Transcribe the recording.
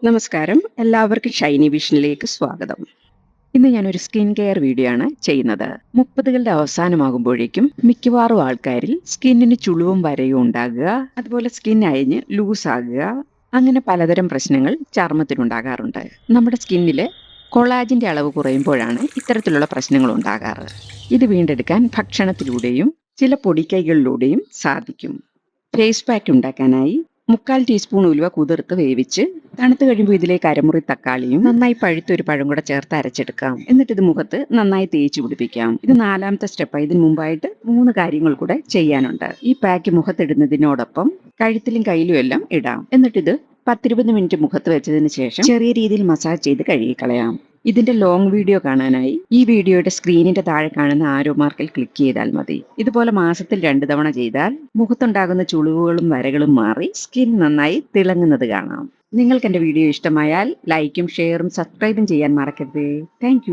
നമസ്കാരം. എല്ലാവർക്കും ഷൈനി വിഷനിലേക്ക് സ്വാഗതം. ഇന്ന് ഞാനൊരു സ്കിൻ കെയർ വീഡിയോ ആണ് ചെയ്യുന്നത്. 30കളുടെ അവസാനമാകുമ്പോഴേക്കും മിക്കവാറും ആൾക്കാരിൽ സ്കിന്നിന് ചുളിവും വരയും ഉണ്ടാകുക, അതുപോലെ സ്കിൻ അയഞ്ഞ് ലൂസാകുക, അങ്ങനെ പലതരം പ്രശ്നങ്ങൾ ചർമ്മത്തിനുണ്ടാകാറുണ്ട്. നമ്മുടെ സ്കിന്നില് കൊളാജിന്റെ അളവ് കുറയുമ്പോഴാണ് ഇത്തരത്തിലുള്ള പ്രശ്നങ്ങൾ ഉണ്ടാകാറ്. ഇത് വീണ്ടെടുക്കാൻ ഭക്ഷണത്തിലൂടെയും ചില പൊടിക്കൈകളിലൂടെയും സാധിക്കും. ഫേസ് പാക്ക് ഉണ്ടാക്കാനായി 3/4 ടീസ്പൂൺ ഉലുവ കുതിർത്ത് വേവിച്ച് തണുത്ത് കഴിയുമ്പോൾ ഇതിലേക്ക് അരമുറി തക്കാളിയും നന്നായി പഴുത്ത ഒരു പഴം കൂടെ ചേർത്ത് അരച്ചെടുക്കാം. എന്നിട്ട് ഇത് മുഖത്ത് നന്നായി തേച്ച് പിടിപ്പിക്കാം. ഇത് 4ാമത്തെ സ്റ്റെപ്പാണ്. ഇതിന് മുമ്പായിട്ട് 3 കാര്യങ്ങൾ കൂടെ ചെയ്യാനുണ്ട്. ഈ പാക്ക് മുഖത്തിടുന്നതിനോടൊപ്പം കഴുത്തിലും കയ്യിലും എല്ലാം ഇടാം. എന്നിട്ടിത് 10-20 മിനിറ്റ് മുഖത്ത് വെച്ചതിന് ശേഷം ചെറിയ രീതിയിൽ മസാജ് ചെയ്ത് കഴുകിക്കളയാം. ഇതിന്റെ ലോങ് വീഡിയോ കാണാനായി ഈ വീഡിയോയുടെ സ്ക്രീനിന്റെ താഴെ കാണുന്ന ആരോ മാർക്കിൽ ക്ലിക്ക് ചെയ്താൽ മതി. ഇതുപോലെ മാസത്തിൽ 2 തവണ ചെയ്താൽ മുഖത്തുണ്ടാകുന്ന ചുളിവുകളും വരകളും മാറി സ്കിൻ നന്നായി തിളങ്ങുന്നത് കാണാം. നിങ്ങൾക്ക് എന്റെ വീഡിയോ ഇഷ്ടമായാൽ ലൈക്കും ഷെയറും സബ്സ്ക്രൈബും ചെയ്യാൻ മറക്കരുത്. താങ്ക്